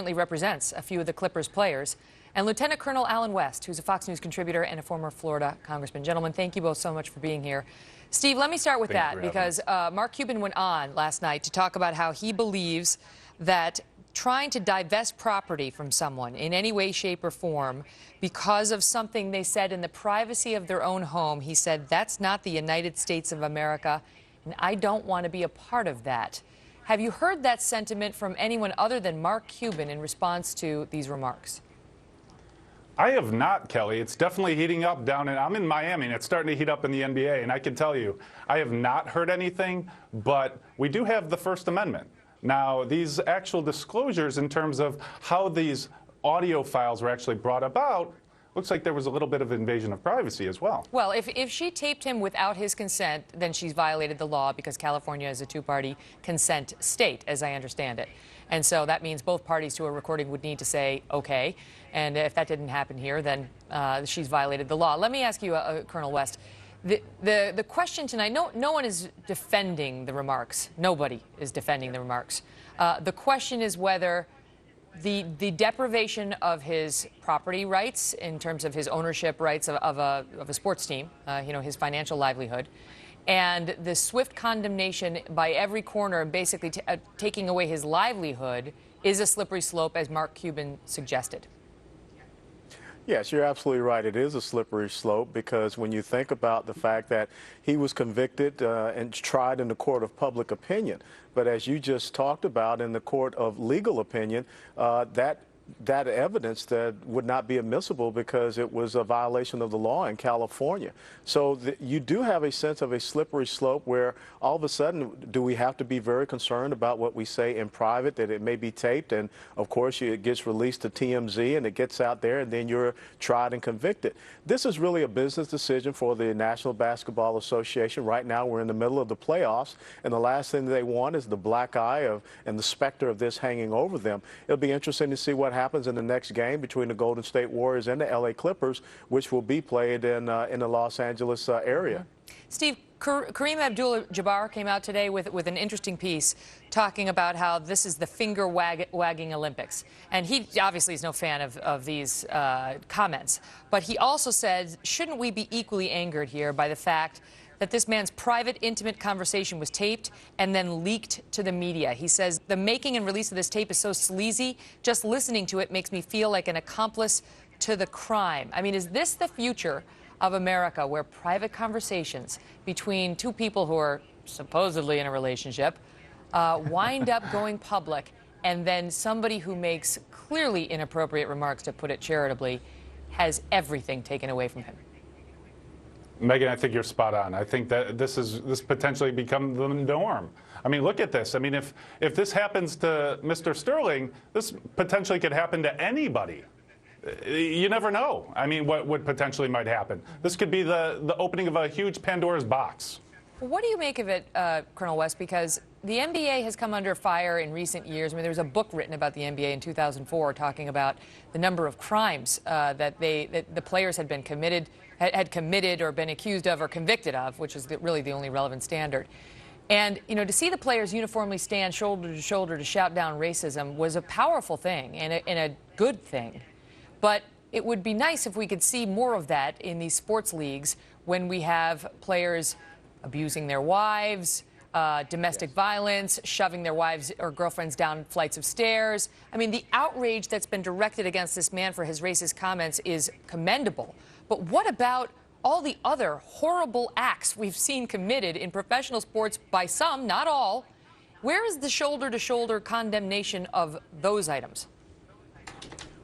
represents a few of the Clippers players, and Lieutenant Colonel Allen West, who's a Fox News contributor and a former Florida congressman. Gentlemen, thank you both so much for being here. Steve, let me start with that because Mark Cuban went on last night to talk about how he believes that trying to divest property from someone in any way, shape, or form because of something they said in the privacy of their own home, he said, that's not the United States of America, and I don't want to be a part of that. Have you heard that sentiment from anyone other than Mark Cuban in response to these remarks? I have not, Kelly. It's definitely heating up I'm in Miami, and it's starting to heat up in the NBA, and I can tell you, I have not heard anything, but we do have the First Amendment. Now, these actual disclosures in terms of how these audio files were actually brought about, looks like there was a little bit of invasion of privacy as well. Well, if she taped him without his consent, then she's violated the law because California is a two-party consent state, as I understand it. And so that means both parties to a recording would need to say, okay. And if that didn't happen here, then she's violated the law. Let me ask you, Colonel West, the question tonight, no one is defending the remarks. Nobody is defending the remarks. The question is whether the deprivation of his property rights in terms of his ownership rights of a sports team, his financial livelihood, and the swift condemnation by every corner, basically taking away his livelihood, is a slippery slope, as Mark Cuban suggested. Yes, you're absolutely right. It is a slippery slope because when you think about the fact that he was convicted and tried in the court of public opinion, but as you just talked about in the court of legal opinion, that evidence that would not be admissible because it was a violation of the law in California. So you do have a sense of a slippery slope where all of a sudden do we have to be very concerned about what we say in private, that it may be taped, and of course it gets released to TMZ and it gets out there and then you're tried and convicted. This is really a business decision for the National Basketball Association. Right now we're in the middle of the playoffs, and the last thing they want is the black eye and the specter of this hanging over them. It'll be interesting to see what happens in the next game between the Golden State Warriors and the LA Clippers, which will be played in the Los Angeles area. Steve, Kareem Abdul-Jabbar came out today with an interesting piece talking about how this is the finger-wagging Olympics. And he obviously is no fan of these comments. But he also said, shouldn't we be equally angered here by the fact that this man's private, intimate conversation was taped and then leaked to the media? He says, the making and release of this tape is so sleazy, just listening to it makes me feel like an accomplice to the crime. I mean, is this the future of America, where private conversations between two people who are supposedly in a relationship wind up going public, and then somebody who makes clearly inappropriate remarks, to put it charitably, has everything taken away from him? Megan, I think you're spot on. I think that this potentially become the norm. I mean, look at this. I mean, if this happens to Mr. Sterling, this potentially could happen to anybody. You never know. I mean, what potentially might happen. This could be the opening of a huge Pandora's box. What do you make of it, Colonel West? Because the NBA has come under fire in recent years. I mean, there was a book written about the NBA in 2004 talking about the number of crimes that the players had committed or been accused of or convicted of, which is really the only relevant standard. And, to see the players uniformly stand shoulder to shoulder to shout down racism was a powerful thing and a good thing. But it would be nice if we could see more of that in these sports leagues when we have players abusing their wives, domestic violence, shoving their wives or girlfriends down flights of stairs. I mean, the outrage that's been directed against this man for his racist comments is commendable. But what about all the other horrible acts we've seen committed in professional sports by some, not all? Where is the shoulder-to-shoulder condemnation of those items?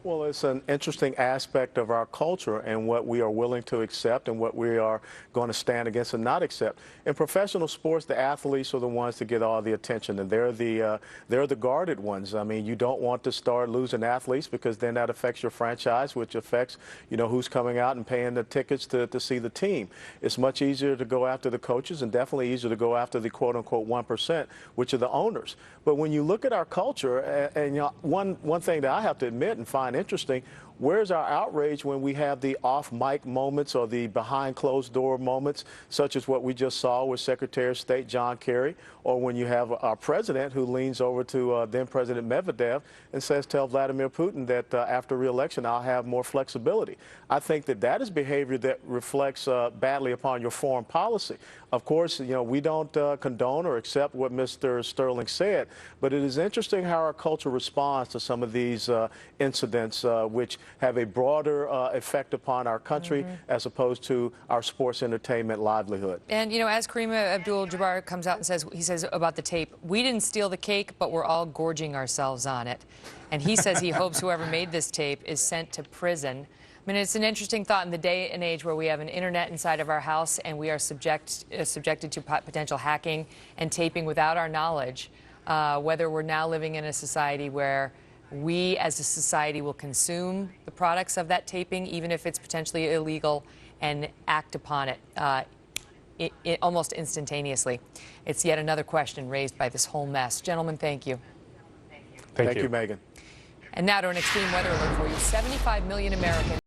Well, it's an interesting aspect of our culture and what we are willing to accept and what we are going to stand against and not accept. In professional sports, the athletes are the ones that get all the attention, and they're the guarded ones. I mean, you don't want to start losing athletes because then that affects your franchise, which affects, who's coming out and paying the tickets to see the team. It's much easier to go after the coaches and definitely easier to go after the quote-unquote 1%, which are the owners. But when you look at our culture, and one thing that I have to admit and find interesting, Where's our outrage when we have the off-mic moments or the behind-closed-door moments, such as what we just saw with Secretary of State John Kerry, or when you have our president who leans over to then-President Medvedev and says, tell Vladimir Putin that after re-election I'll have more flexibility. I think that is behavior that reflects badly upon your foreign policy. Of course, we don't condone or accept what Mr. Sterling said, but it is interesting how our culture responds to some of these incidents, which have a broader effect upon our country as opposed to our sports entertainment livelihood. And, as Kareem Abdul-Jabbar comes out and he says about the tape, we didn't steal the cake, but we're all gorging ourselves on it. And he says he hopes whoever made this tape is sent to prison. I mean, it's an interesting thought in the day and age where we have an internet inside of our house and we are subjected to potential hacking and taping without our knowledge, whether we're now living in a society where we as a society will consume the products of that taping, even if it's potentially illegal, and act upon it, almost instantaneously. It's yet another question raised by this whole mess. Gentlemen, thank you. Thank you, Megan. And now to an extreme weather alert for you. 75 million Americans